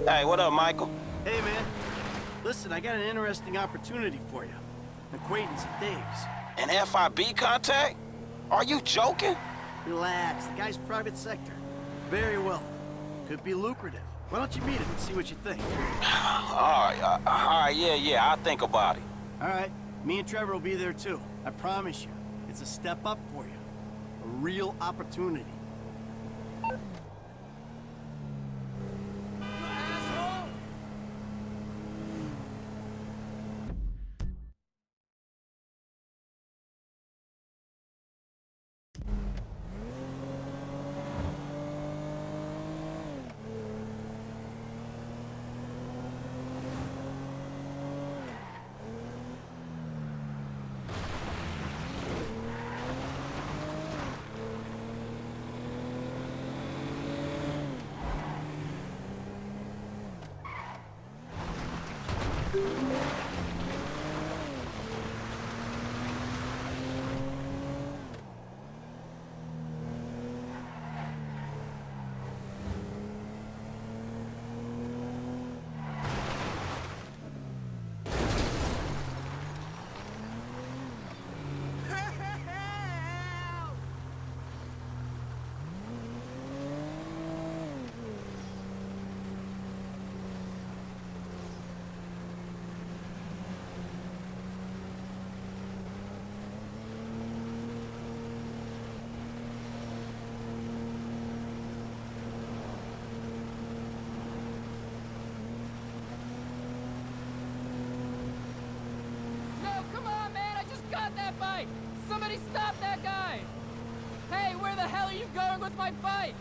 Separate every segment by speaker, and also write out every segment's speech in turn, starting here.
Speaker 1: Hey, what up, Michael?
Speaker 2: Hey, man. Listen, I got an interesting opportunity for you. An acquaintance of Dave's.
Speaker 1: An FIB contact? Are you joking?
Speaker 2: Relax, the guy's private sector. Very wealthy. Could be lucrative. Why don't you meet him and see what you think?
Speaker 1: All right, yeah, I'll think about it.
Speaker 2: All right, me and Trevor will be there too. I promise you. It's a step up for you. A real opportunity.
Speaker 3: That bike! Somebody stop that guy! Hey, where the hell are you going with my bike?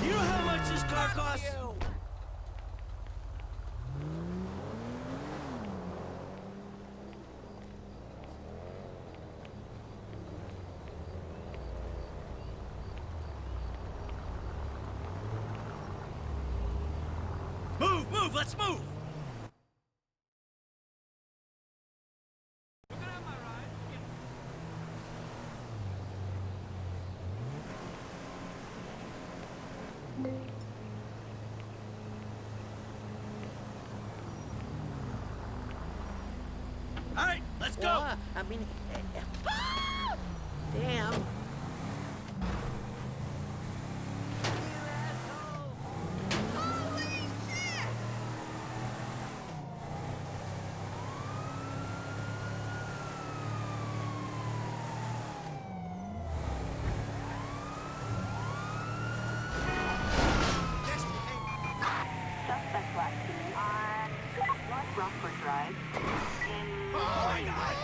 Speaker 2: You know how much this car costs? Move, let's move! All right, let's go!
Speaker 4: I mean... Damn.
Speaker 5: Rockford Drive.
Speaker 2: Oh my God!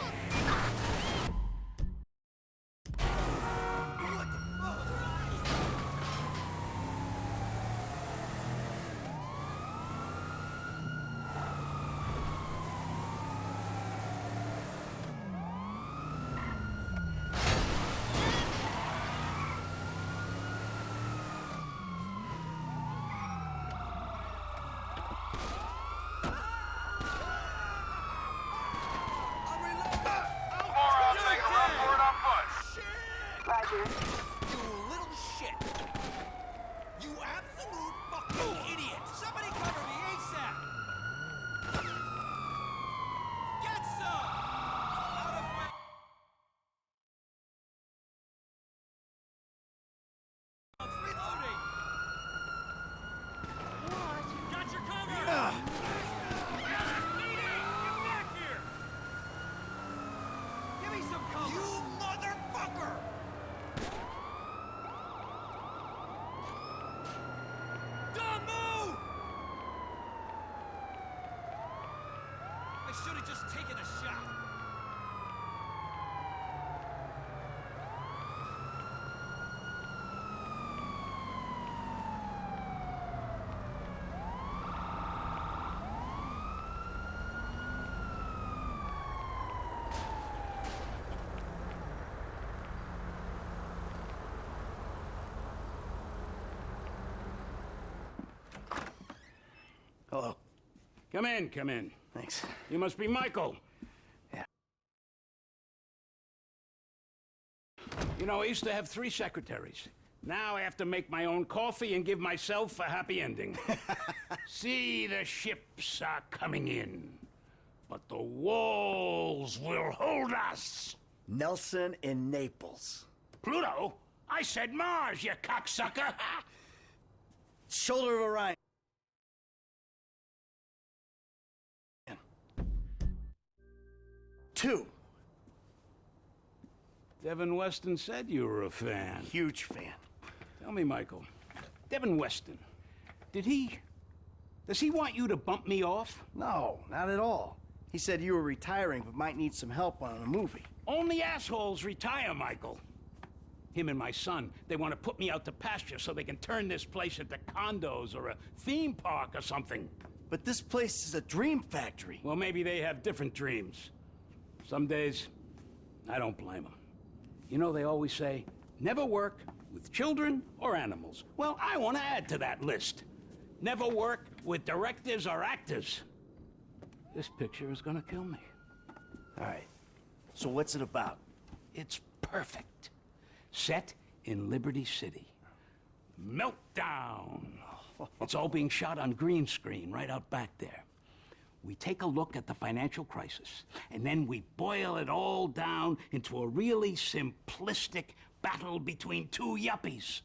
Speaker 5: Roger.
Speaker 6: You little shit! You absolute fucking idiot! Somebody cover me ASAP! Get some! Out of my... Reloading! What? Got your cover! Get back here! Give me some cover! You motherfucker! Don't move! I should have just taken a shot.
Speaker 2: Hello.
Speaker 7: Come in, come in.
Speaker 2: Thanks.
Speaker 7: You must be Michael.
Speaker 4: know, I used to have 3 secretaries. Now I have to make my own coffee and give myself a happy ending. See, the ships are coming in, but the walls will hold us.
Speaker 2: Nelson in Naples.
Speaker 4: Pluto? I said Mars, you cocksucker!
Speaker 2: Shoulder of Orion. 2.
Speaker 4: Devin Weston said you were a fan.
Speaker 2: Huge fan.
Speaker 4: Tell me, Michael, Devin Weston, does he want you to bump me off?
Speaker 2: No, not at all. He said you were retiring but might need some help on a movie.
Speaker 4: Only assholes retire, Michael. Him and my son, they want to put me out to pasture so they can turn this place into condos or a theme park or something.
Speaker 2: But this place is a dream factory.
Speaker 4: Well, maybe they have different dreams. Some days, I don't blame them. You know, they always say, never work with children or animals. Well, I want to add to that list. Never work with directors or actors. This picture is gonna kill me.
Speaker 2: All right. So what's it about?
Speaker 4: It's perfect. Set in Liberty City. Meltdown. It's all being shot on green screen right out back there. We take a look at the financial crisis, and then we boil it all down into a really simplistic battle between 2 yuppies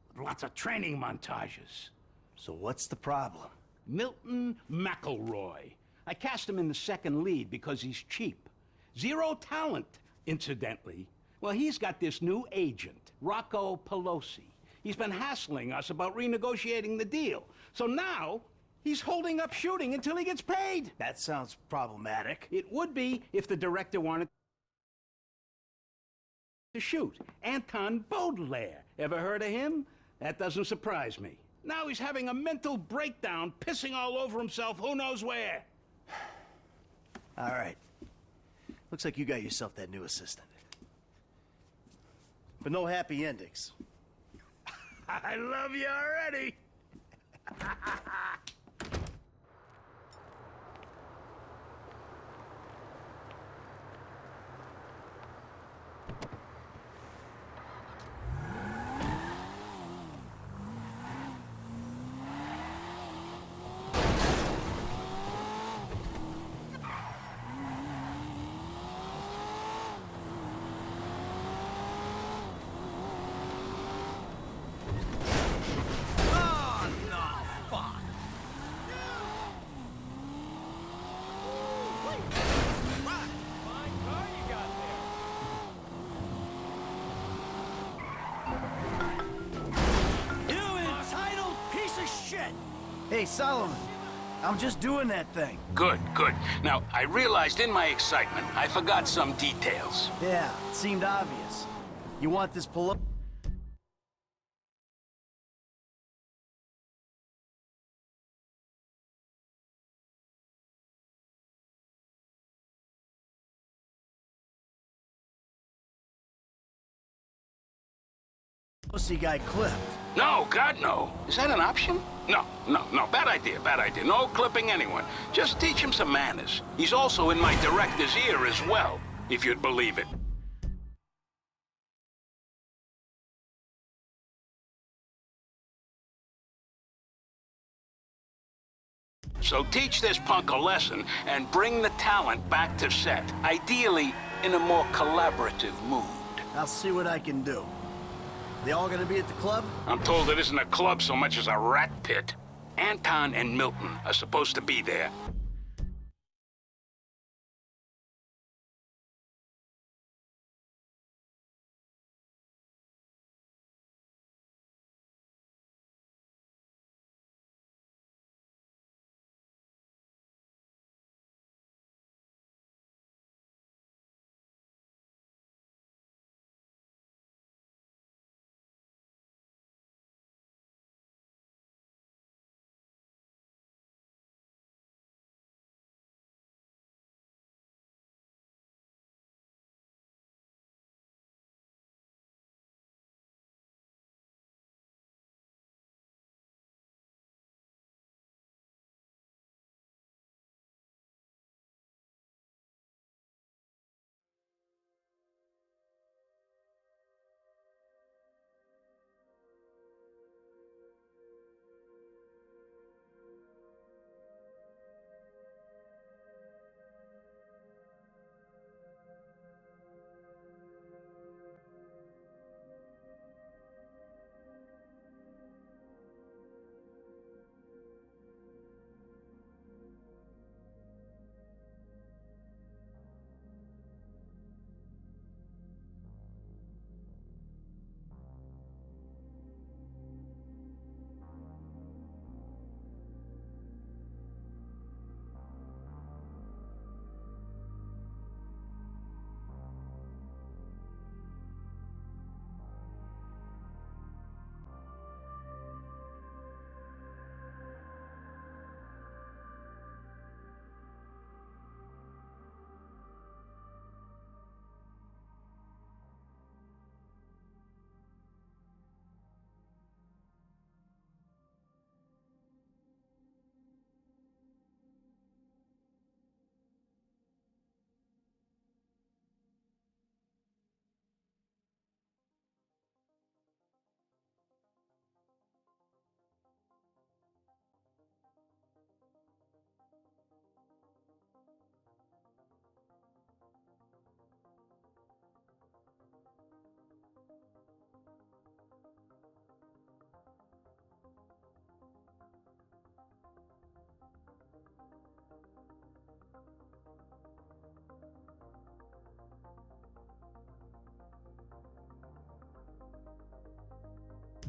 Speaker 4: with lots of training montages.
Speaker 2: So what's the problem?
Speaker 4: Milton McElroy. I cast him in the second lead because he's cheap. 0 talent, incidentally. Well, he's got this new agent, Rocco Pelosi. He's been hassling us about renegotiating the deal. So now, he's holding up shooting until he gets paid.
Speaker 2: That sounds problematic.
Speaker 4: It would be if the director wanted to shoot. Anton Baudelaire. Ever heard of him? That doesn't surprise me. Now he's having a mental breakdown, pissing all over himself who knows where.
Speaker 2: All right. Looks like you got yourself that new assistant. But no happy endings.
Speaker 4: I love you already.
Speaker 2: Hey, Solomon, I'm just doing that thing.
Speaker 4: Good, good. Now, I realized in my excitement, I forgot some details.
Speaker 2: Yeah, it seemed obvious. You want this Pelosi guy clipped.
Speaker 4: No, God, no. Is that an option? No, no, no. Bad idea, bad idea. No clipping anyone. Just teach him some manners. He's also in my director's ear as well, if you'd believe it. So teach this punk a lesson and bring the talent back to set. Ideally, in a more collaborative mood.
Speaker 2: I'll see what I can do. They all gonna be at the club?
Speaker 4: I'm told it isn't a club so much as a rat pit. Anton and Milton are supposed to be there.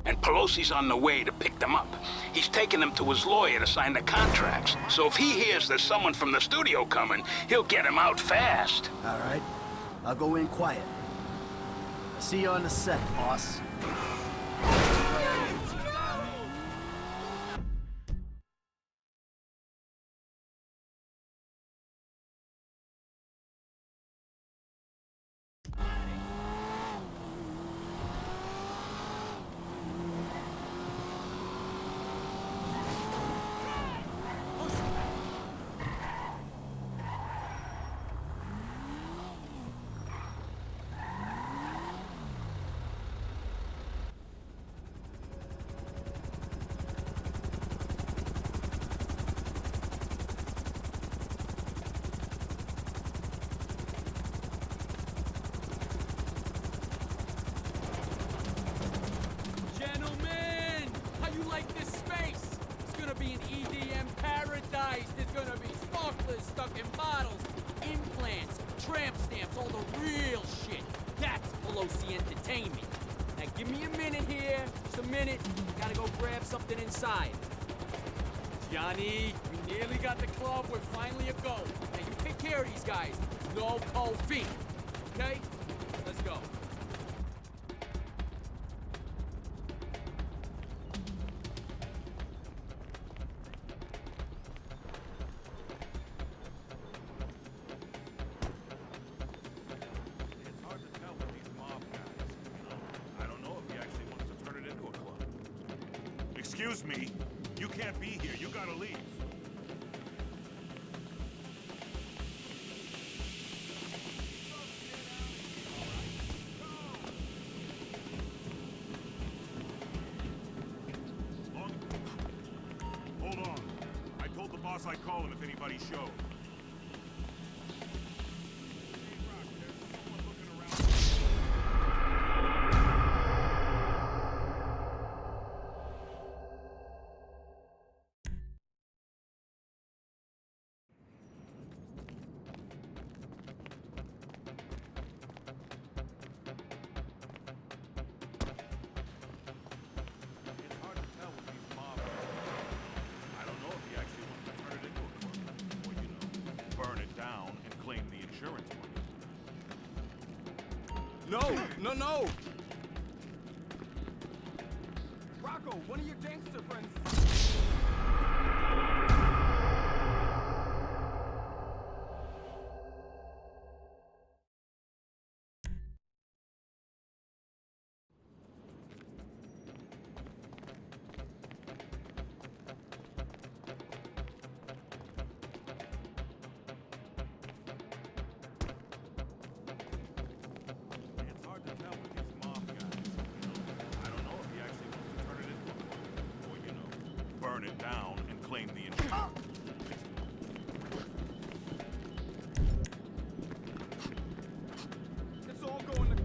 Speaker 4: And Pelosi's on the way to pick them up. He's taking them to his lawyer to sign the contracts. So if he hears there's someone from the studio coming, he'll get him out fast.
Speaker 2: All right. I'll go in quiet. See you on the set, boss.
Speaker 3: Gentlemen, how you like this space? It's gonna be an EDM paradise. There's gonna be sparklers stuck in bottles, implants, tramp stamps, all the real shit. That's Pelosi Entertainment. Now give me a minute here, just a minute. Gotta go grab something inside. Johnny, we nearly got the club. We're finally a go. Now you take care of these guys. No cold feet. Okay? Let's go.
Speaker 7: It's hard to tell with these mob guys, you know. I don't know if he actually wants to turn it into a club. Excuse me, you can't be here. You gotta leave. Hold on. I told the boss I'd call him if anybody showed. It's hard to tell with these mob guys. I don't know if he actually wants to turn it into a club. Or, you know, burn it down and claim the insurance money.
Speaker 6: No, no, no! Rocco, one of your gangster friends is...
Speaker 7: It's hard to tell with these mob guys. You know, I don't know if he actually wants to turn it into a club. Or, you know, burn it down and claim the insurance.
Speaker 6: It's all going to...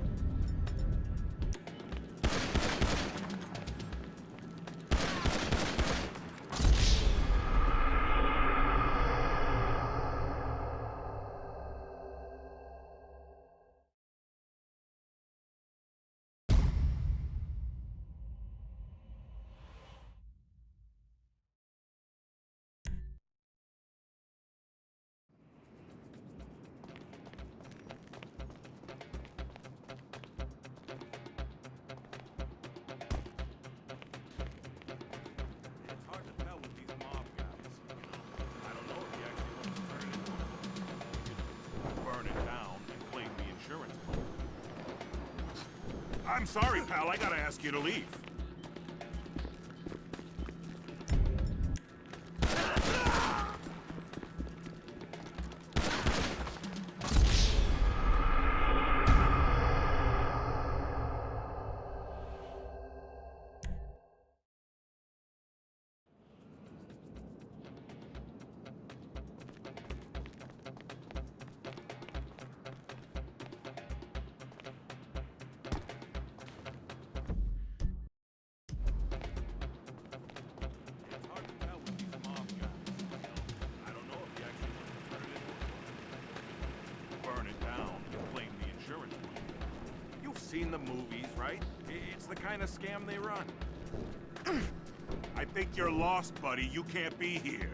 Speaker 7: It's hard to tell with these mob guys. You know, I don't know if he actually wants to turn it into a club. Or, you know, burn it down and claim the insurance money. I'm sorry, pal. I gotta ask you to leave. It's hard to tell with these mob guys. You know, I don't know if he actually wants to turn it into a club. Burn it down and claim the insurance money. You've seen the movies, right? It's the kind of scam they run. I think you're lost, buddy. You can't be here.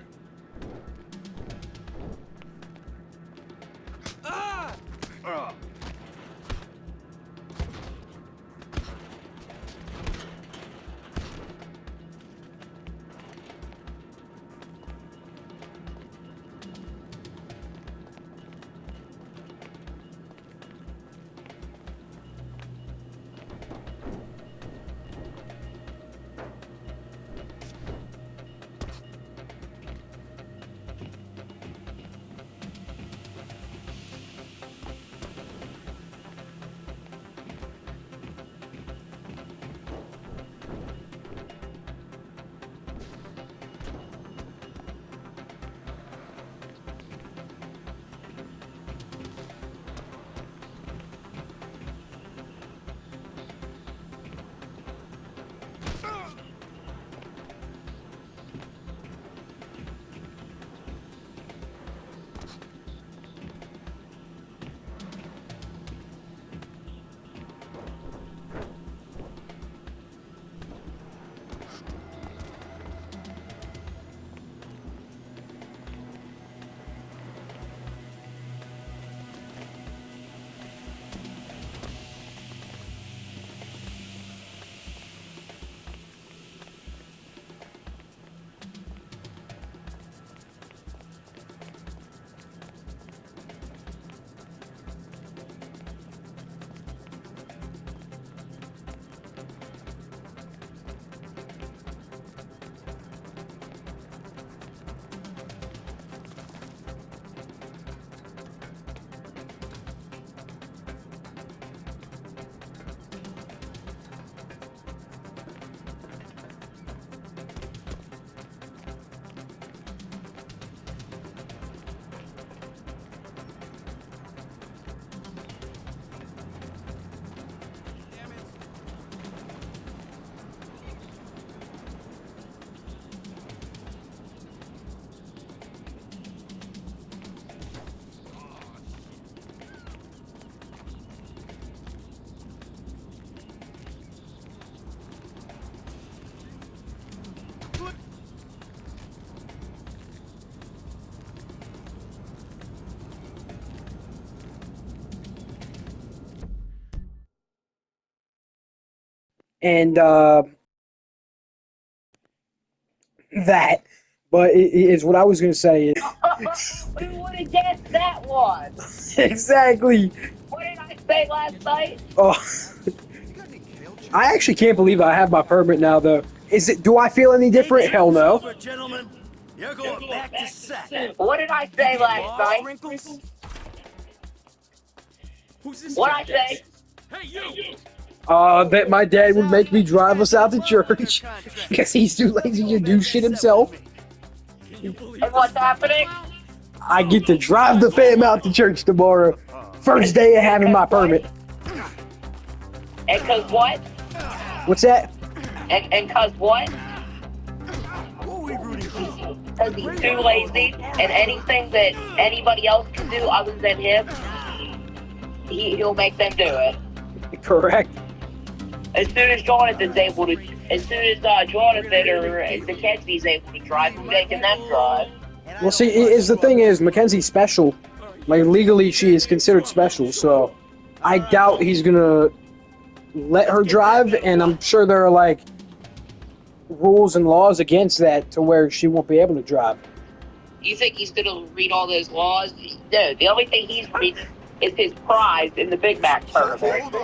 Speaker 8: And that, but it is what I was gonna say.
Speaker 5: We would have guessed that one.
Speaker 8: Exactly.
Speaker 5: What did I say last night?
Speaker 8: Oh, I actually can't believe I have my permit now, though. Is it? Do I feel any different? Hell no.
Speaker 2: Over, gentlemen. You're going back to set.
Speaker 5: What did I say last night?
Speaker 3: Wrinkles? Who's this
Speaker 5: What
Speaker 3: guy?
Speaker 5: I say?
Speaker 3: Hey, you!
Speaker 8: That my dad would make me drive us out to church because he's too lazy to do shit himself.
Speaker 5: And what's happening?
Speaker 8: I get to drive the fam out to church tomorrow. First day of having my permit.
Speaker 5: And cause what?
Speaker 8: What's that?
Speaker 5: And cause what?
Speaker 2: Who are we rooting for?
Speaker 5: Cause he's too lazy, and anything that anybody else can do other than him, he'll make them do it.
Speaker 8: Correct.
Speaker 5: As soon as Jonathan's able to, as soon as Jonathan or Mackenzie's able to drive, we're making them drive.
Speaker 8: Well, see, the thing is, Mackenzie's special. Like, legally, she is considered special, so I doubt he's gonna let her drive, and I'm sure there are, like, rules and laws against that to where she won't be able to drive.
Speaker 5: You think he's gonna read all those laws? No, the only thing he's reading is his prize in the Big Mac tournament.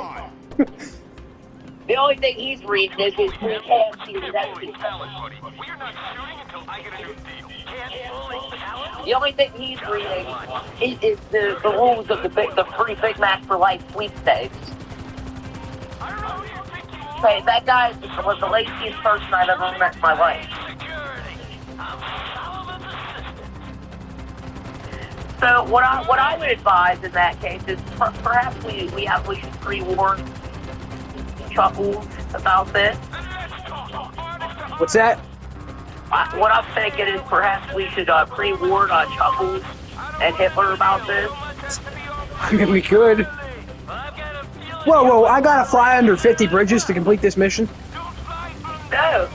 Speaker 5: The only thing he's reading is his free KFC. The only thing he's reading is the rules of the free Big Mac for life sweepstakes. Hey, that guy was the laziest person I've ever met in my life. So what I would advise in that case is perhaps we should pre-warn Chuckles about this.
Speaker 8: What's that?
Speaker 5: What I'm thinking is perhaps we should pre-warn Chuckles and Hitler about this.
Speaker 8: I mean, we could. Whoa, I gotta fly under 50 bridges to complete this mission?
Speaker 5: No.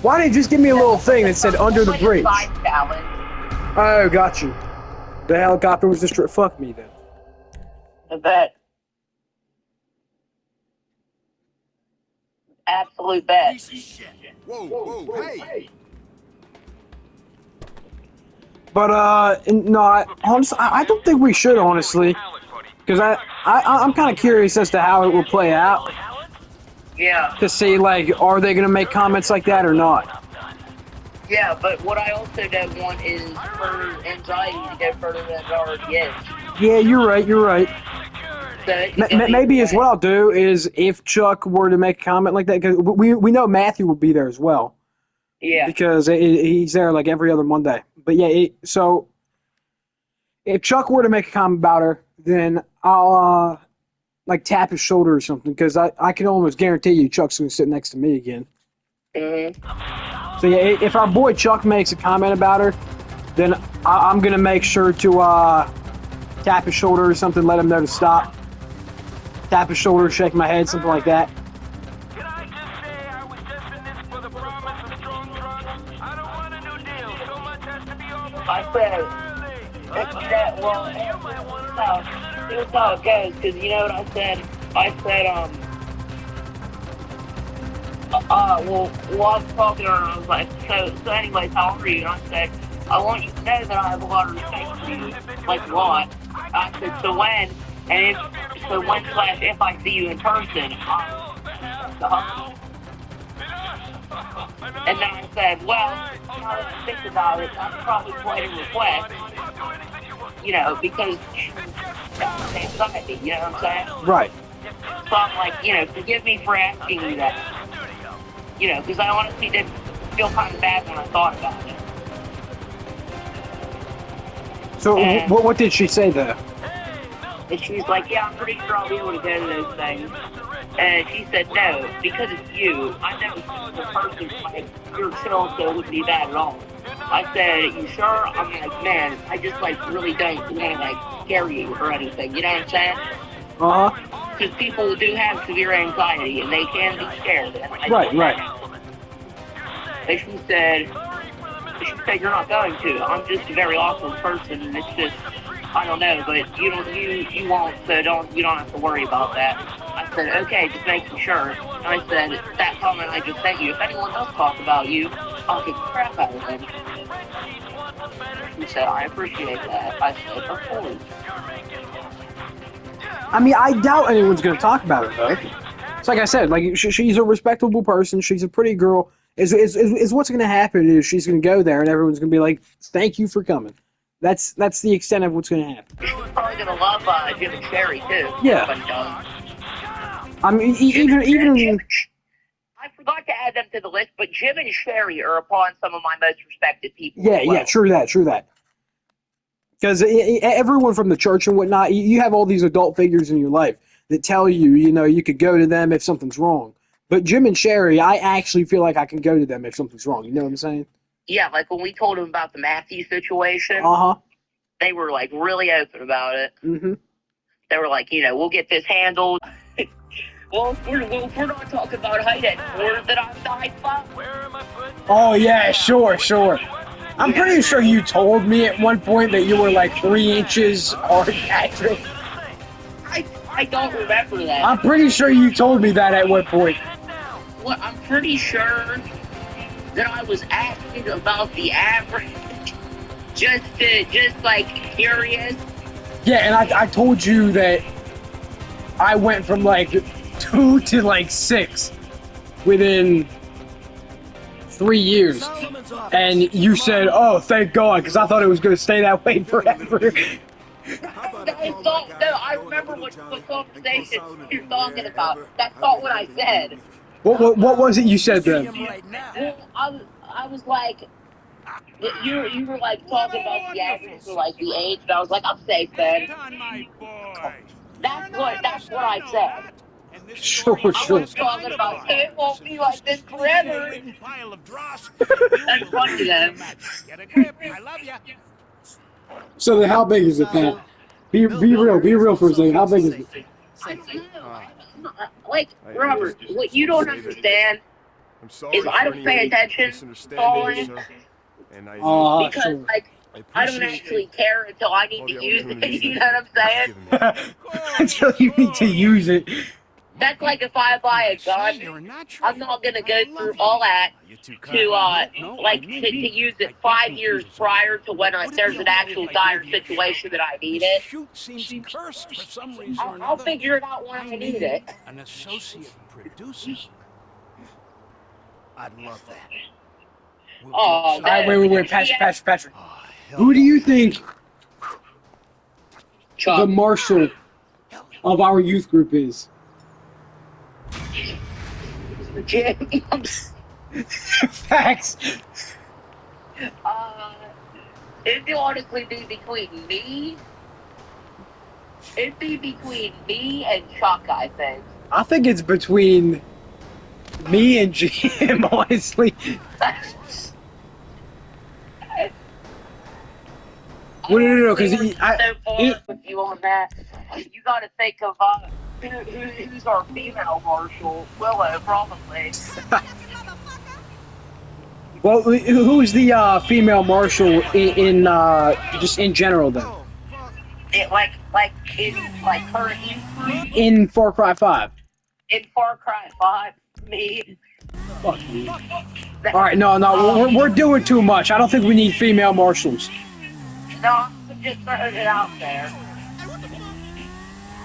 Speaker 8: Why didn't you just give me a little thing that said under the
Speaker 5: Like a
Speaker 8: bridge?
Speaker 5: side challenge.
Speaker 8: Oh, got you. The helicopter was just fuck me then.
Speaker 5: I bet. Absolute bet.
Speaker 6: Piece of shit. Whoa, hey!
Speaker 8: But no, honestly, I don't think we should, honestly, because I'm kind of curious as to how it will play out.
Speaker 5: Yeah.
Speaker 8: To see, like, are they gonna make comments like that or not?
Speaker 5: Yeah, but what I also don't want is for anxiety to go further than it already is.
Speaker 8: Yeah, you're right. You're right.
Speaker 5: So
Speaker 8: Maybe is what I'll do is if Chuck were to make a comment like that, because we know Matthew will be there as well.
Speaker 5: Yeah.
Speaker 8: Because he's there like every other Monday. But yeah, so if Chuck were to make a comment about her, then I'll like tap his shoulder or something, because I can almost guarantee you Chuck's gonna sit next to me again.
Speaker 5: Mm-hmm.
Speaker 8: So yeah, if our boy Chuck makes a comment about her, then I'm gonna make sure to tap his shoulder or something, let him know to stop. Tap his shoulder, shake my head, something like that.
Speaker 9: Can I just say I was just in this for the promise of strong drugs? I don't want a new deal. So much has to be over.
Speaker 5: I said, that, well, here's how it goes, because you know what I said? I said, well, I was talking to her, and I was like, so anyways, how are you? And I said, I want you to know that I have a lot of respect for you, like a lot. I said, so when if I see you in person, and then I said, well, now that I think about it, that's probably quite a request, you know, because that's anxiety, you know what I'm saying?
Speaker 8: Right.
Speaker 5: So I'm like, you know, forgive me for asking you that, you know, because I honestly did feel kind of bad when I thought about it.
Speaker 8: So what did she say there?
Speaker 5: And she's like, yeah, I'm pretty sure I'll be able to go to those things. And she said, no, because it's you. I know the person, like, you're chill, so it wouldn't be bad at all. I said, you sure? I'm like, man, I just, like, really don't want to, like, scare you or anything. You know what I'm saying?
Speaker 8: Uh-huh.
Speaker 5: Because people do have severe anxiety, and they can be scared.
Speaker 8: Right.
Speaker 5: And she said, you're not going to. I'm just a very awkward person, and it's just, I don't know, but you won't, so you don't have to worry about that. I said, okay, just making sure. And I said, that comment I just sent you, if anyone does talk about you, I'll kick the crap out of them. She said, I appreciate that. I said, of course.
Speaker 8: I mean, I doubt anyone's going to talk about her, though. It's like I said, like, she's a respectable person, she's a pretty girl. Is what's going to happen is she's going to go there and everyone's going to be like, thank you for coming. That's the extent of what's going to happen.
Speaker 5: She's probably going to love Jim and Sherry, too.
Speaker 8: Yeah. I mean, even
Speaker 5: I forgot to add them to the list, but Jim and Sherry are upon some of my most respected people.
Speaker 8: Yeah, true that. Because everyone from the church and whatnot, you have all these adult figures in your life that tell you, you know, you could go to them if something's wrong. But Jim and Sherry, I actually feel like I can go to them if something's wrong. You know what I'm saying?
Speaker 5: Yeah, like when we told them about the Matthew situation, they were like really open about it.
Speaker 8: Mm-hmm.
Speaker 5: They were like, you know, we'll get this handled. Well, if we're not talking about height anymore, that I've died from.
Speaker 8: Oh, yeah, sure. I'm pretty sure you told me at one point that you were like 3 inches hard, Patrick.
Speaker 5: I don't remember that.
Speaker 8: I'm pretty sure you told me that at one point.
Speaker 5: Well, I'm pretty sure that I was asking about the average, just like curious. Yeah,
Speaker 8: and I told you that I went from like 2 to like 6 within 3 years, and you said, "Oh, thank God," because I thought it was going to stay that way forever.
Speaker 5: I remember what conversation you're talking about. That's not what I said.
Speaker 8: What was it you said then?
Speaker 5: Well, I was like, you were like talking about the average for like the age, and I was like, I'm safe then. That's what I said.
Speaker 8: Sure.
Speaker 5: I was talking about it won't be like this forever. That's funny then.
Speaker 8: So then, how big is it, Pat? Be real for a second. How big is it?
Speaker 5: I don't know. Like, Robert, what you don't understand
Speaker 7: I'm sorry
Speaker 5: is
Speaker 7: for
Speaker 5: I don't
Speaker 7: any
Speaker 5: pay attention,
Speaker 7: misunderstanding,
Speaker 5: Colin,
Speaker 7: sir. And I,
Speaker 5: because
Speaker 8: Sure.
Speaker 5: like I don't
Speaker 7: appreciate
Speaker 5: actually care until I need
Speaker 7: all
Speaker 5: to
Speaker 7: the
Speaker 5: use it.
Speaker 7: opportunities
Speaker 5: You know
Speaker 7: that
Speaker 5: what I'm saying?
Speaker 7: you've given me.
Speaker 8: Until you need to use it.
Speaker 5: That's like if I buy a gun,
Speaker 4: You're a natural.
Speaker 5: I'm not gonna
Speaker 4: I
Speaker 5: go
Speaker 4: love
Speaker 5: through
Speaker 4: you.
Speaker 5: all that
Speaker 7: You're too
Speaker 5: to
Speaker 7: kind.
Speaker 4: No,
Speaker 5: like
Speaker 4: I mean,
Speaker 5: to use
Speaker 4: I
Speaker 5: it
Speaker 4: can't
Speaker 5: 5
Speaker 4: make
Speaker 5: years
Speaker 4: use of
Speaker 5: prior
Speaker 4: it.
Speaker 5: to when
Speaker 4: Would it
Speaker 5: there's
Speaker 4: be
Speaker 5: an
Speaker 4: okay
Speaker 5: actual
Speaker 4: if I
Speaker 5: dire
Speaker 4: gave you a
Speaker 5: situation that I need
Speaker 4: This
Speaker 5: it.
Speaker 4: shoot seems cursed for some reason or
Speaker 5: I'll
Speaker 4: another.
Speaker 5: figure it out when I need it.
Speaker 4: An associate producer.
Speaker 7: I'd love that.
Speaker 5: Oh,
Speaker 8: All right, wait, Patrick.
Speaker 7: Oh, hell
Speaker 8: Who do
Speaker 7: no.
Speaker 8: you think the
Speaker 5: Chuck.
Speaker 8: marshal of our youth group is?
Speaker 5: James.
Speaker 8: Facts.
Speaker 5: It'd honestly be between me. It'd be between me and Chuck, I think.
Speaker 8: I think it's between me and Jim, honestly. Well, no, because
Speaker 5: so far with you on that, you got to think of who's our female marshal. Willow, probably.
Speaker 8: Well, who's the female marshal in just in general, then?
Speaker 7: Oh, fuck.
Speaker 5: In her youth
Speaker 8: In Far Cry 5.
Speaker 5: in Far Cry 5, me.
Speaker 8: Fuck you. All right, no, we're doing too much. I don't think we need female marshals.
Speaker 5: No, I'm just throwing it out there.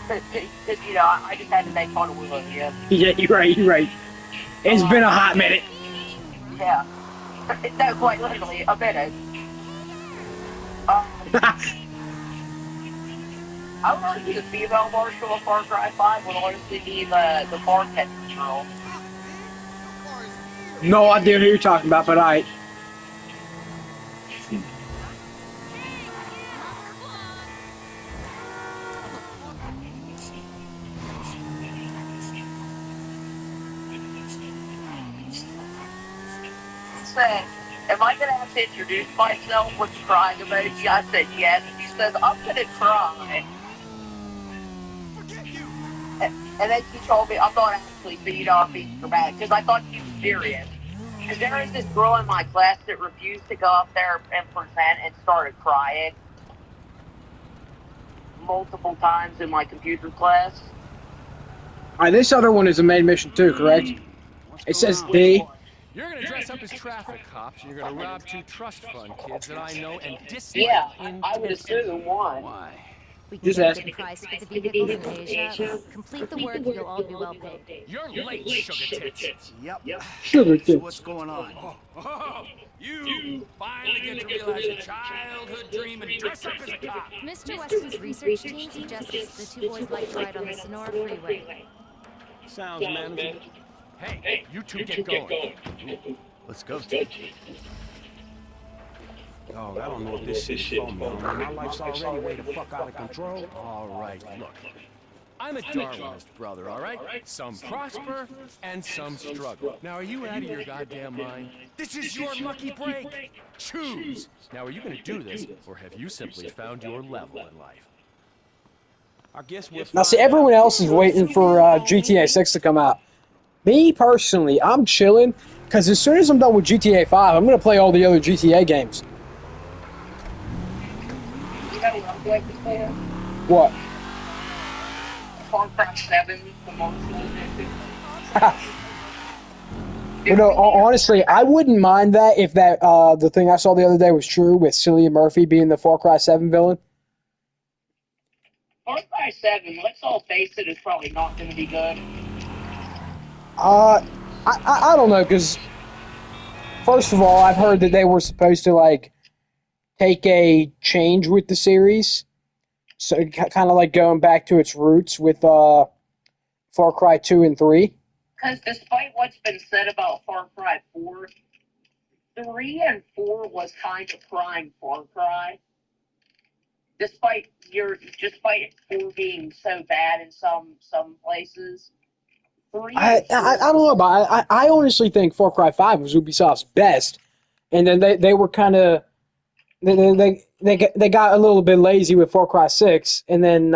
Speaker 5: Because, you know, I just had to make fun of Willow here.
Speaker 8: Yeah, you're right. It's been a hot minute.
Speaker 5: Yeah. No, quite literally, a minute. I would argue the female marshal of Far Cry 5 would honestly be the bartender girl.
Speaker 8: No idea who you're talking about, but I.
Speaker 5: Said, am I gonna have to introduce myself with the crying emoji? I said yes. She says, I'm gonna cry. And then she told me I'm not actually being off being dramatic because I thought she was serious. Because there is this girl in my class that refused to go up there and present and started crying multiple times in my computer class.
Speaker 8: All right, this other one is a main mission too, correct? It says D.
Speaker 10: You're gonna dress up as traffic cops, and you're gonna rob 2 trust fund kids that I know and dislike.
Speaker 5: Yeah, I would assume one.
Speaker 4: Why?
Speaker 11: We can
Speaker 8: Just
Speaker 11: get a
Speaker 8: asking.
Speaker 11: good price for the vehicles in Asia. Complete the work, you'll all be well paid.
Speaker 10: You're late, sugar tits.
Speaker 2: Yep.
Speaker 8: Sugar
Speaker 2: So
Speaker 8: tits.
Speaker 2: what's going on?
Speaker 3: Oh, you finally get to realize your childhood dream and dress up as a cop.
Speaker 11: Mr. Weston's research team suggests the 2 boys like to ride on the Sonora Freeway.
Speaker 10: Sounds manageable. Hey, you 2 get going.
Speaker 2: Let's go.
Speaker 4: Oh, I don't know if this shit's for me. My life's already way the fuck out of control.
Speaker 10: All right, look. I'm a Darwinist, brother, all right? Some prosper and some struggle. Now, are you out of your goddamn mind? This is your lucky break. Choose. Now, are you going to do this, or have you simply found your level in life?
Speaker 4: I guess we'll
Speaker 8: Now, see, everyone else is waiting for GTA 6 to come out. Me, personally, I'm chilling, because as soon as I'm done with GTA 5, I'm going to play all the other GTA games.
Speaker 5: You know what I'm going to say?
Speaker 8: What?
Speaker 5: Far Cry 7, the Marshall Edition.
Speaker 8: You know, honestly, I wouldn't mind that if that the thing I saw the other day was true with Cillian Murphy being the Far Cry 7 villain.
Speaker 5: Far Cry 7, let's all face it, is probably not going to be good.
Speaker 8: I don't know, because first of all, I've heard that they were supposed to, like, take a change with the series. So, kind of like going back to its roots with Far Cry 2 and 3.
Speaker 5: Because despite what's been said about Far Cry 4, 3 and 4 was kind of prime Far Cry. Despite 4 being so bad in some places. 3
Speaker 8: I don't know about it. I honestly think Far Cry 5 was Ubisoft's best. And then they were kind of... They got a little bit lazy with Far Cry 6, and then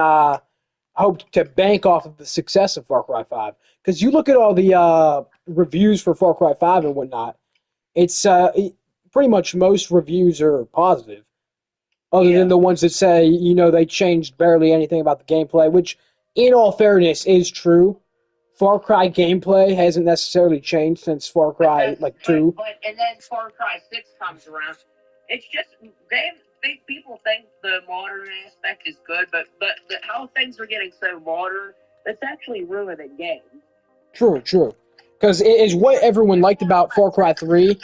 Speaker 8: hoped to bank off of the success of Far Cry 5. Because you look at all the reviews for Far Cry 5 and whatnot, it's pretty much most reviews are positive, other than the ones that say, they changed barely anything about the gameplay, which, in all fairness, is true. Far Cry gameplay hasn't necessarily changed since Far Cry, 2.
Speaker 5: And then Far Cry 6 comes around. It's just, people think the modern aspect is good, but how things are getting so modern, it's actually ruining games.
Speaker 8: True. Because it is what everyone liked about Far Cry 3.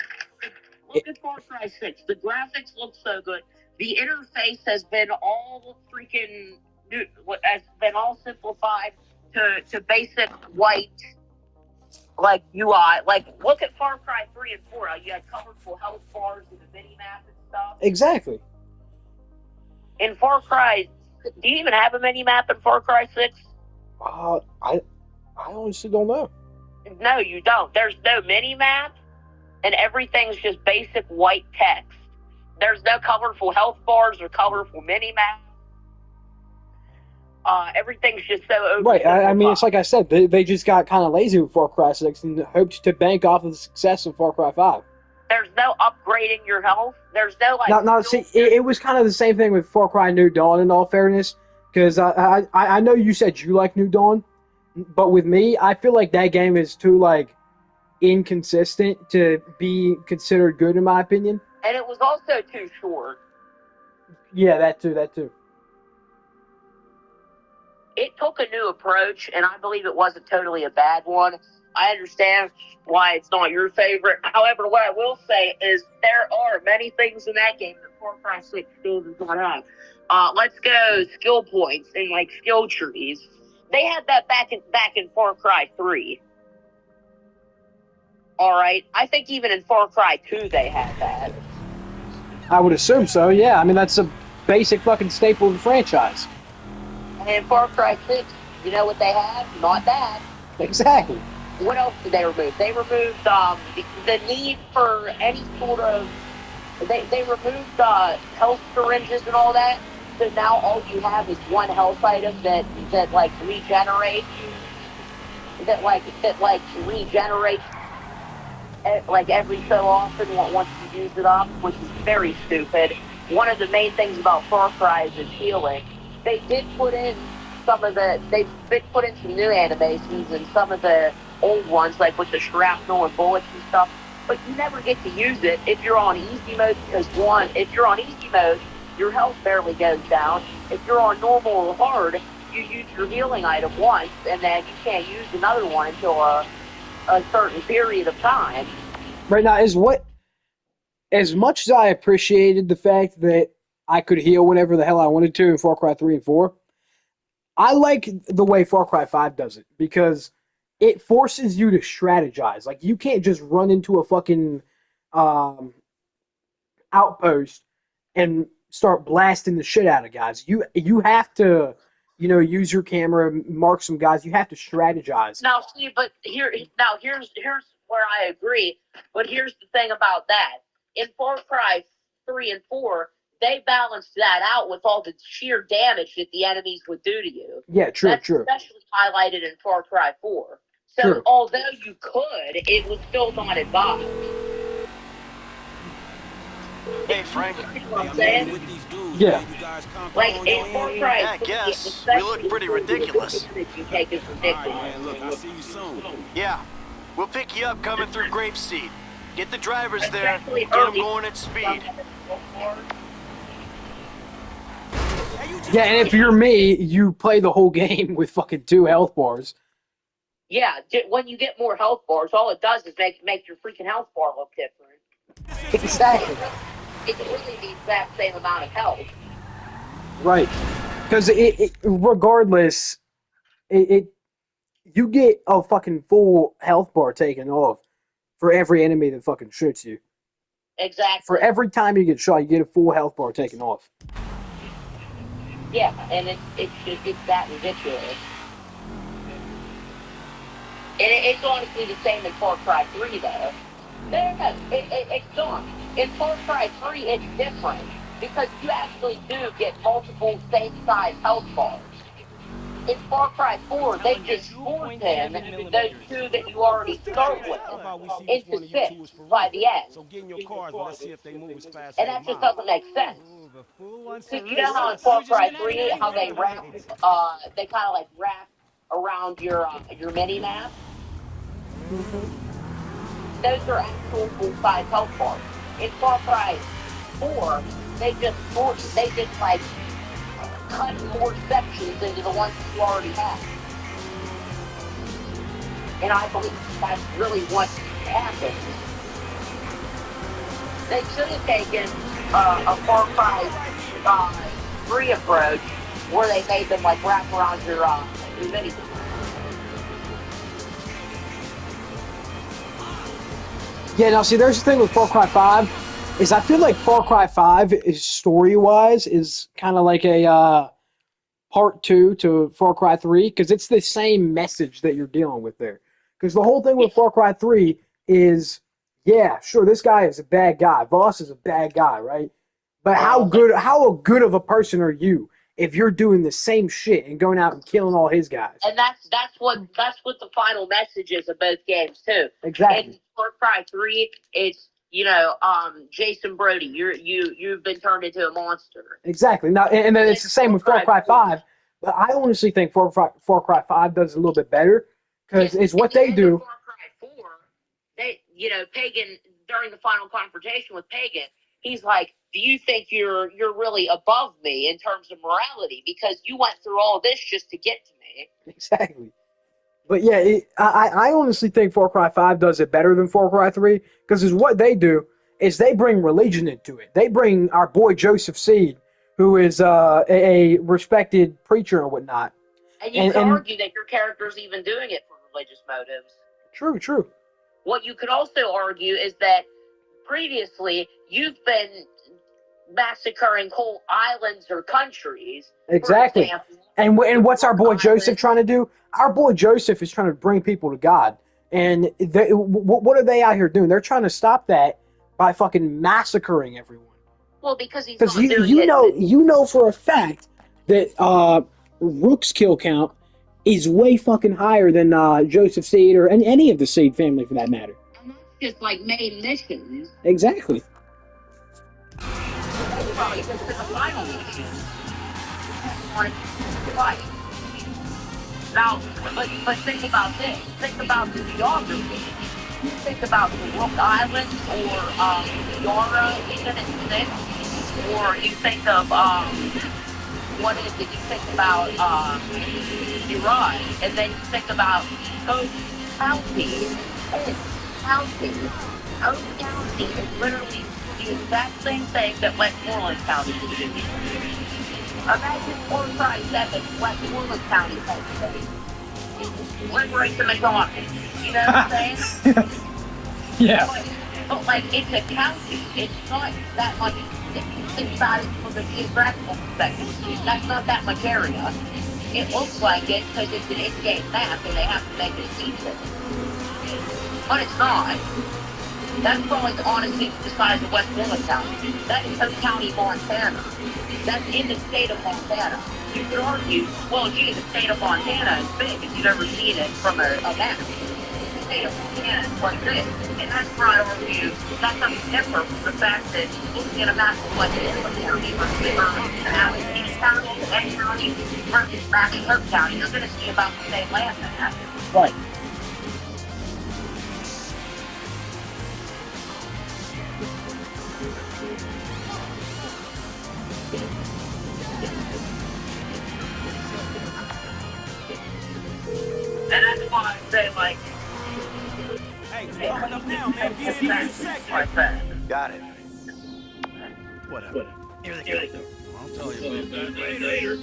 Speaker 5: Look at Far Cry 6. The graphics look so good. The interface has been all freaking has been all simplified to basic white UI. Look at Far Cry 3 and 4. You had colorful health bars and the mini map and stuff.
Speaker 8: Exactly.
Speaker 5: In Far Cry, do you even have a mini map in Far Cry 6?
Speaker 8: I honestly don't know.
Speaker 5: No, you don't. There's no mini map, and everything's just basic white text. There's no colorful health bars or colorful mini maps. Everything's just so open.
Speaker 8: Right. I mean, it's like I said, they just got kind of lazy with Far Cry 6 and hoped to bank off of the success of Far Cry 5.
Speaker 5: There's no upgrading your health. There's no
Speaker 8: See, it was kind of the same thing with Far Cry New Dawn. In all fairness, because I know you said you like New Dawn, but with me, I feel like that game is too inconsistent to be considered good, in my opinion.
Speaker 5: And it was also too short.
Speaker 8: Yeah, that too.
Speaker 5: It took a new approach, and I believe it wasn't totally a bad one. I understand why it's not your favorite. However, what I will say is there are many things in that game that Far Cry 6 still does not have. Let's go skill points and skill trees. They had that back in Far Cry 3. All right, I think even in Far Cry 2 they had that.
Speaker 8: I would assume so. Yeah, I mean that's a basic fucking staple of the franchise.
Speaker 5: And in Far Cry 6, you know what they have? Not bad.
Speaker 8: Exactly.
Speaker 5: What else did they remove? They removed the need for any sort of... They removed health syringes and all that. So now all you have is one health item that regenerates. That regenerates every so often once you use it up, which is very stupid. One of the main things about Far Cry is healing. They did put in some new animations and some of the old ones, with the shrapnel and bullets and stuff, but you never get to use it if you're on easy mode, because if you're on easy mode, your health barely goes down. If you're on normal or hard, you use your healing item once, and then you can't use another one until a certain period of time.
Speaker 8: Right now, as much as I appreciated the fact that I could heal whenever the hell I wanted to in Far Cry 3 and 4, I like the way Far Cry 5 does it, because it forces you to strategize. You can't just run into a fucking outpost and start blasting the shit out of guys. You have to, use your camera, mark some guys. You have to strategize.
Speaker 5: Now, see, but here's where I agree. But here's the thing about that: in Far Cry 3 and 4, they balanced that out with all the sheer damage that the enemies would do to you.
Speaker 8: Yeah, true.
Speaker 5: That's especially highlighted in Far Cry 4. So although you could, it was still not advised.
Speaker 1: Hey, Frank.
Speaker 5: I'm saying?
Speaker 1: With these dudes,
Speaker 8: yeah.
Speaker 1: You guys
Speaker 5: in Far Cry,
Speaker 1: I guess we look pretty ridiculous.
Speaker 5: You take is ridiculous.
Speaker 7: Man, look, I'll see you soon.
Speaker 1: Yeah, we'll pick you up coming through Grapeseed. Get the drivers there.
Speaker 5: Especially
Speaker 1: Get them
Speaker 5: early.
Speaker 1: going at speed.
Speaker 8: Yeah, and if you're me, you play the whole game with fucking 2 health bars.
Speaker 5: Yeah, when you get more health bars, all it does is make your freaking health bar look different.
Speaker 8: Exactly.
Speaker 5: It's really the exact same amount of health.
Speaker 8: Right. Because regardless, you get a fucking full health bar taken off for every enemy that fucking shoots you.
Speaker 5: Exactly.
Speaker 8: For every time you get shot, you get a full health bar taken off.
Speaker 5: Yeah, and it's that ridiculous. And it's honestly the same in Far Cry 3, though. It's not. In Far Cry 3, it's different, because you actually do get multiple same-size health bars. In Far Cry 4, they just forced them, those two that you already start with, into 6 by the end.
Speaker 6: So get in your cars, but let's see if they move as fast
Speaker 5: And
Speaker 6: as
Speaker 5: that
Speaker 6: they
Speaker 5: just
Speaker 6: might.
Speaker 5: doesn't make sense.
Speaker 10: The fool wants to
Speaker 5: Because you know how in Far Cry 3, how they wrap, they kind of like wrap around your mini-map? Those are actual full-size health bars. In Far Cry 4, they just like cut more sections into the ones you already have. And I believe that's really what happened. They should have taken a Far Cry 3 approach where they made them like wrap around your mini.
Speaker 8: Yeah, now see, there's the thing with Far Cry 5, is I feel like Far Cry 5 is story-wise is kind of like a part 2 to Far Cry 3, because it's the same message that you're dealing with there. Because the whole thing with Far Cry 3 is, yeah, sure, this guy is a bad guy. Voss is a bad guy, right? But how good of a person are you if you're doing the same shit and going out and killing all his guys?
Speaker 5: And that's what the final message is of both games too.
Speaker 8: Exactly.
Speaker 5: In Far Cry 3, it's Jason Brody, you've been turned into a monster.
Speaker 8: Exactly. Now, and then it's the same with Far Cry 5. But I honestly think Far Cry 5 does a little bit better because it's what they do.
Speaker 5: Far Cry 4, Pagan, during the final confrontation with Pagan, he's like, "Do you think you're really above me in terms of morality because you went through all this just to get to me?"
Speaker 8: Exactly. But yeah, I honestly think Far Cry 5 does it better than Far Cry 3 because what they do is they bring religion into it. They bring our boy Joseph Seed, who is a respected preacher and whatnot.
Speaker 5: And you can argue that your character's even doing it for religious motives.
Speaker 8: True.
Speaker 5: What you could also argue is that previously you've been massacring whole islands or countries.
Speaker 8: Exactly.
Speaker 5: For example,
Speaker 8: and what's our boy Joseph trying to do? Our boy Joseph is trying to bring people to God. And what are they out here doing? They're trying to stop that by fucking massacring everyone.
Speaker 5: Well, because he's
Speaker 8: Because
Speaker 5: not doing it.
Speaker 8: you know for a fact that Rook's kill count is way fucking higher than Joseph Seed or any of the Seed family for that matter.
Speaker 5: And that's just like main missions.
Speaker 8: Exactly.
Speaker 5: Probably just the final mission. Now, but think about this. Think about the geography. You think about the Rook Islands or Yara, even in 6, or you think of what is it? You think about Iran, and then you think about Oak County. Oak County is literally the exact same thing that Westmoreland County is doing. Imagine Far Cry 7, Westmoreland County type thing. Liberate the McDonald's. You know what I'm saying?
Speaker 8: Yeah.
Speaker 5: But like, it's a county. It's not that much. If you think about it from the geographical perspective, that's not that much area. It looks like it because it's an in-game map and they have to make it decent. But it's not. That's probably honestly the size of Westmoreland County. That is Oak County, Montana. That's in the state of Montana. You could argue, well, gee, the state of Montana is big if you've ever seen it from a map. The state of Montana is quite big. And that's where I argue that doesn't differ from the fact that looking at a map of what is the county versus Allegheny County, Eddy County versus Rapid Hope County, you're going to see about the same land mass.
Speaker 8: Right.
Speaker 5: And that's why I say, like,
Speaker 6: Hey, coming up now, man. Get in a few seconds.
Speaker 5: like that.
Speaker 1: Got it.
Speaker 2: Whatever. Here they go. I'll tell you about that later.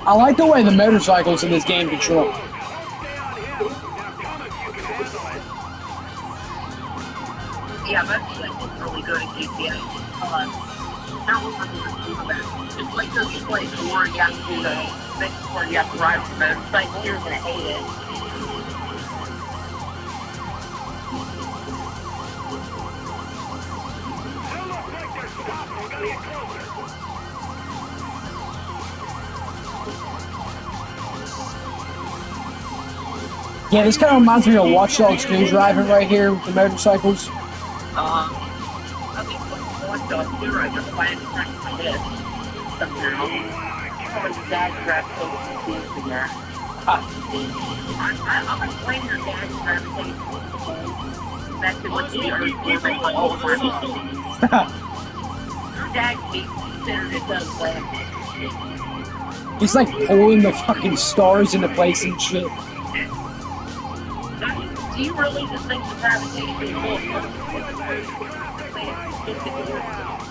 Speaker 8: I like the way the motorcycles in this game control.
Speaker 5: Yeah, that's really good at GTA. It's like this place where you have to do the thing where you have to ride on a motorcycle. You're gonna hate it.
Speaker 8: Yeah, this kind of reminds me of Watch Dogs 2 driving right here with the motorcycles.
Speaker 5: I think one dog too, right? Just by any time like this. Somehow. Someone's dad grabbed so confused here. I'm explaining your dad grabbed things. That's what you are doing. Oh my god. Your dad considered it does land.
Speaker 8: He's like pulling the fucking stars into place and shit.
Speaker 5: Do you really just think the gravitation will work?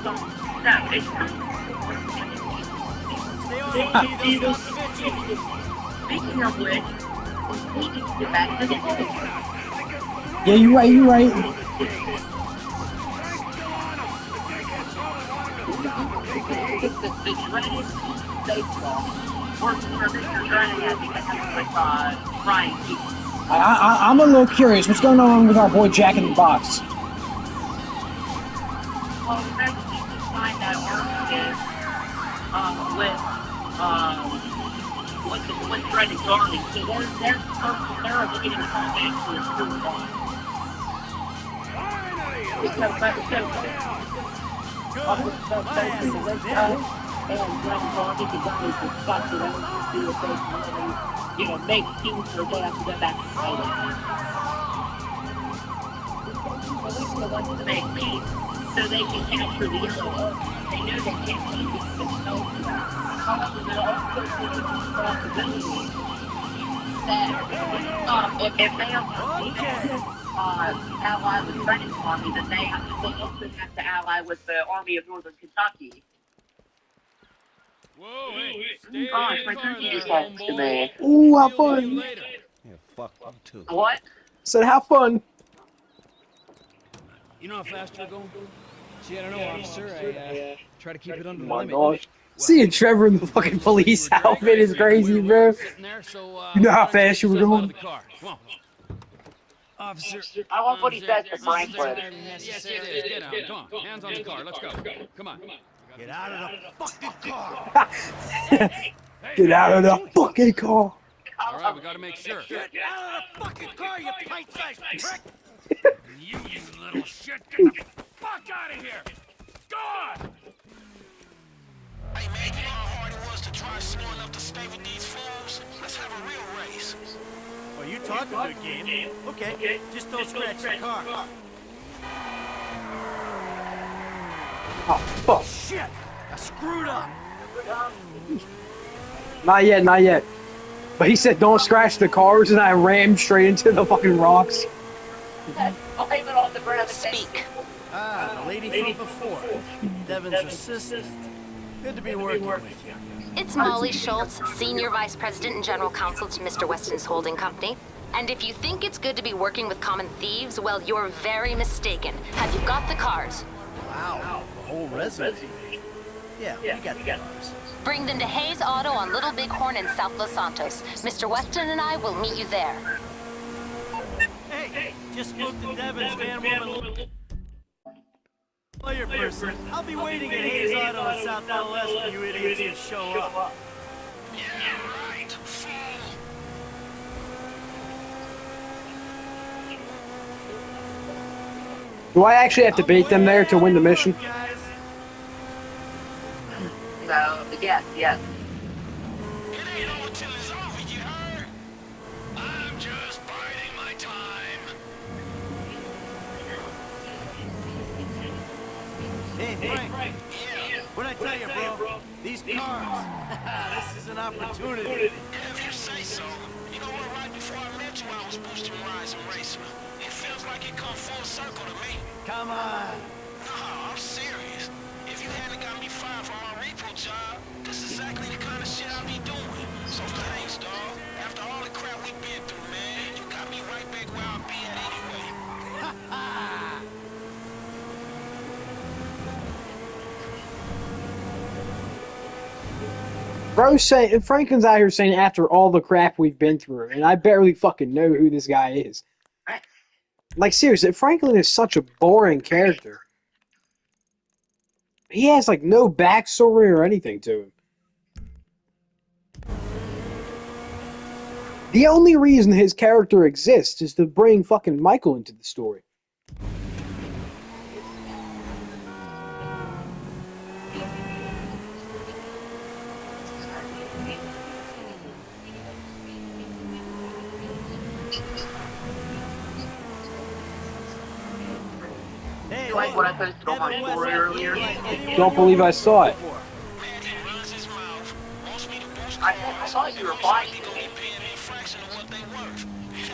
Speaker 5: No, it's not. Speaking of which, we need to get back to the game.
Speaker 8: Yeah, you're right, you're right.
Speaker 5: The dreaded baseball works for Mr. Dreaded as Ryan Keaton.
Speaker 8: I'm a little curious. What's going on with our boy Jack in the Box?
Speaker 5: Well, next week we find that argument with Dreaded Darling. So they're looking to come back to the school ball. Because make teams so they have to go back to fighting. At least they want to make teams so they can capture the yellow. They know they can't keep it themselves. However, there are also the possibility that if they don't ally with Brennan Army, then they also have to ally with the Army of Northern Kentucky.
Speaker 10: Whoa, hey,
Speaker 5: Gosh, my cookie just talks to me.
Speaker 8: Ooh, have fun.
Speaker 6: Yeah, fuck you too.
Speaker 5: What?
Speaker 8: Said have fun.
Speaker 3: You know how fast you're going? Gee, I don't know, officer. I try to keep it under the
Speaker 8: Oh my
Speaker 3: limit.
Speaker 8: gosh. Seeing Trevor in the fucking police outfit is crazy, bro. You know how fast you were going?
Speaker 3: Officer.
Speaker 5: I want what he says to Franklin.
Speaker 3: Yes, it is. Get out. Come on. Hands on the car. Let's go. Come on.
Speaker 2: Get out of the fucking car!
Speaker 8: Get out of the fucking car!
Speaker 3: Alright, we gotta make sure.
Speaker 2: Get out of the fucking car, you pint-sized prick!
Speaker 7: You little shit, get the fuck out of here! Go on!
Speaker 9: Hey man, you know how hard it was to drive slow enough to stay with these fools? Let's have a real race.
Speaker 2: Well, you talking good game. Okay, just don't scratch the car.
Speaker 8: Oh, fuck.
Speaker 2: Shit! I screwed up!
Speaker 8: Not yet, not yet. But he said don't scratch the cars, and I rammed straight into the fucking rocks.
Speaker 5: Speak.
Speaker 2: Ah, the lady from before. Devin's assistant. Good to be working with you.
Speaker 11: It's Molly Schultz, Senior Vice President and General Counsel to Mr. Weston's holding company. And if you think it's good to be working with common thieves, well, you're very mistaken. Have you got the cars?
Speaker 2: Wow, the whole resume. Yeah, we got the cars.
Speaker 11: Bring them to Hayes Auto on Little Bighorn in South Los Santos. Mr. Weston and I will meet you there.
Speaker 2: Hey, just spoke to Devin's man, woman, lawyer person. I'll be waiting at Hayes Auto in South LS for you idiots to show up.
Speaker 9: Yeah, right, fool.
Speaker 8: Do I actually have to beat them there to win the mission?
Speaker 5: So, yes.
Speaker 9: It ain't over till it's over, you heard? I'm just biding my time.
Speaker 2: Hey, Frank. What'd I tell you, bro? These cars. This is an opportunity.
Speaker 9: If you say so. You know what, right before I met you, I was boosting rides and racing. It feels like it come full circle to me.
Speaker 2: Come on.
Speaker 9: No, I'm serious. If you hadn't got me fired from my repo job, this is exactly the kind of shit I'll be doing. So thanks, dawg. After all the crap we've been through, man, you got me right back where I'll be at anyway.
Speaker 8: Bro, saying Franklin's out here saying after all the crap we've been through, and I barely fucking know who this guy is. Like, seriously, Franklin is such a boring character. He has, like, no backstory or anything to him. The only reason his character exists is to bring fucking Michael into the story.
Speaker 2: Hey,
Speaker 5: Like what I posted on my story earlier.
Speaker 8: Don't believe I saw it.
Speaker 5: I thought you replied to me.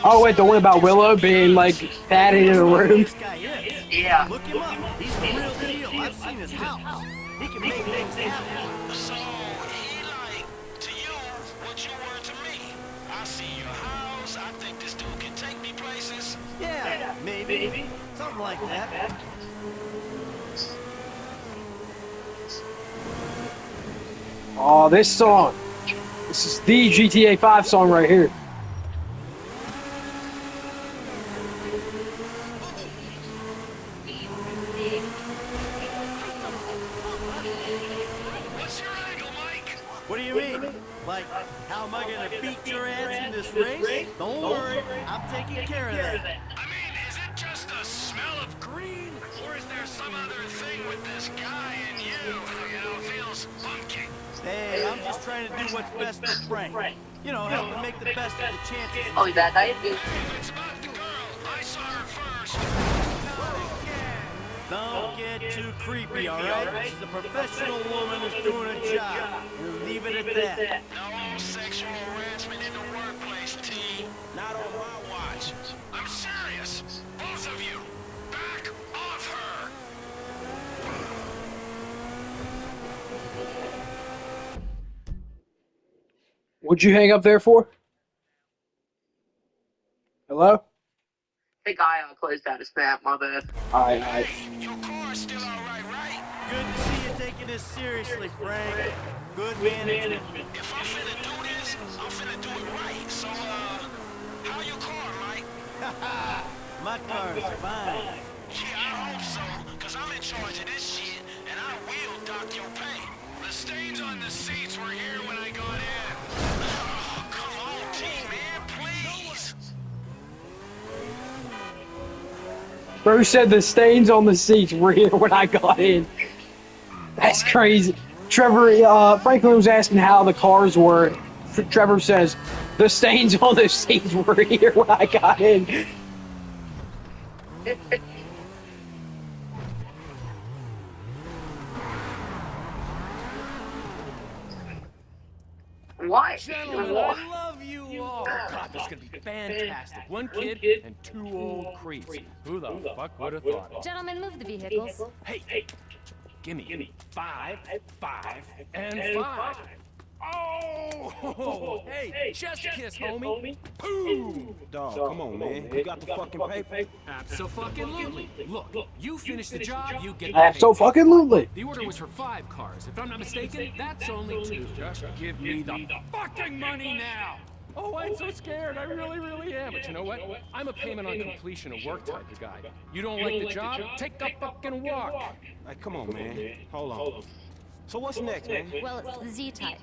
Speaker 8: Oh wait, the one about Willow being like padded in a room.
Speaker 2: This guy is.
Speaker 5: Yeah.
Speaker 2: Look him up. He's the real deal. I've seen his house. He can make things happen.
Speaker 9: So he like to you what you were to me. I see your house. I think this dude can take me places.
Speaker 2: Yeah, maybe. Something like that.
Speaker 8: Oh, this song. This is the GTA 5 song right here.
Speaker 9: What's your angle, Mike?
Speaker 2: What do you mean? Like, how am I gonna beat your ass in this race? Don't worry, I'm taking care of that.
Speaker 9: I mean, is it just the smell of green? Or is there some other thing with this guy and you? You know, feels funky.
Speaker 2: Hey, I'm just trying to do what's best for Frank. You know, help him make the best of the chances.
Speaker 5: Oh, he's that night?
Speaker 9: It's about the girl. I saw her first.
Speaker 2: Don't get too creepy, alright? She's a professional woman who's doing a job. We'll leave it at that.
Speaker 9: No sexual harassment in the workplace, T. Not on my watch. I'm serious. Both of you. Back off her.
Speaker 8: What'd you hang up there for? Hello?
Speaker 5: The guy closed out his snap, my bad.
Speaker 8: Alright.
Speaker 9: Your car's still all right, right?
Speaker 2: Good to see you taking this seriously, Frank. Good management.
Speaker 9: If I'm finna do this, I'm finna do it right. So, how your car, Mike?
Speaker 2: My car's fine.
Speaker 9: Yeah, I hope so, because I'm in charge of this shit, and I will dock your pay. The stains on the seats were here when I got in. Oh, come on, T-Man, please.
Speaker 8: Bro said the stains on the seats were here when I got in. That's crazy. Trevor, Franklin was asking how the cars were. Trevor says, the stains on the seats were here when I got in.
Speaker 5: Why?
Speaker 10: Gentlemen, I love you all. God, this is gonna be fantastic. One kid and two old creeps. Who the fuck would have thought it?
Speaker 11: Gentlemen, move the vehicles.
Speaker 10: Hey, gimme 5, 5, and 5. Oh, hey, chest kiss, homie. Ooh.
Speaker 12: Dog, come on, man. You got the fucking paper?
Speaker 3: Abso-fucking-lutely. Look, you finish the job, you get the
Speaker 8: Absolutely.
Speaker 3: The order was for 5 cars. If I'm not mistaken, that's only 2. Just give me the fucking money now! Oh, I'm so scared. I really, really am. But you know what? I'm a payment on completion of work type of guy. You don't like the job? Take a fucking walk.
Speaker 12: Hey, come on, man. Hold on. So what's next, man?
Speaker 11: Well, it's the Z-type.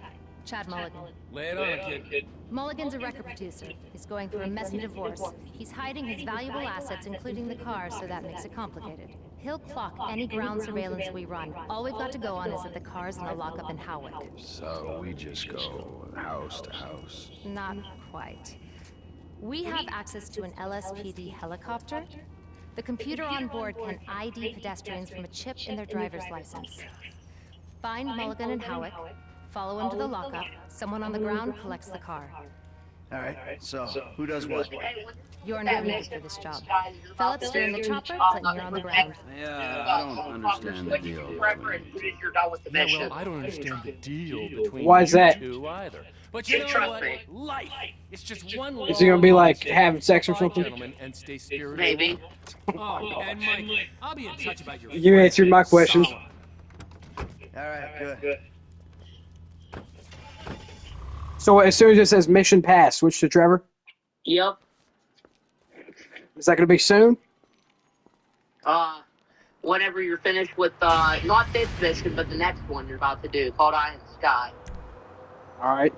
Speaker 11: Chad Mulligan.
Speaker 10: Lay it on, kid.
Speaker 11: Mulligan's a record producer. He's going through a messy divorce. He's hiding his valuable assets, including the car, so that makes it complicated. He'll clock any ground surveillance we run. All we've got to go on is that the car's in the lockup in Howick.
Speaker 13: So we just go house to house?
Speaker 11: Not quite. We have access to an LSPD helicopter. The computer on board can ID pedestrians from a chip in their driver's license. Find Mulligan and Howick. Follow him to the lockup. Someone on the ground collects the car.
Speaker 2: Alright, so who does what?
Speaker 11: You're nominated for this job. Phillips, you're in the chopper. Clinton, you're on the ground.
Speaker 13: Yeah, I don't understand the deal.
Speaker 10: Yeah, well, I don't understand the deal between
Speaker 8: Why is
Speaker 10: you
Speaker 8: that?
Speaker 10: two either. But you know what? Life. It's just one
Speaker 8: Is he gonna be like having sex or
Speaker 10: Bye,
Speaker 8: something?
Speaker 10: gentlemen, and stay spiritual.
Speaker 5: Maybe.
Speaker 3: Oh, and Mike, I'll be in touch about your
Speaker 8: You answered my question.
Speaker 2: Alright, good.
Speaker 8: So as soon as it says mission passed, switch to Trevor.
Speaker 5: Yep.
Speaker 8: Is that going to be soon?
Speaker 5: Whenever you're finished with, not this mission, but the next one you're about to do, called Eye in the Sky.
Speaker 8: All right.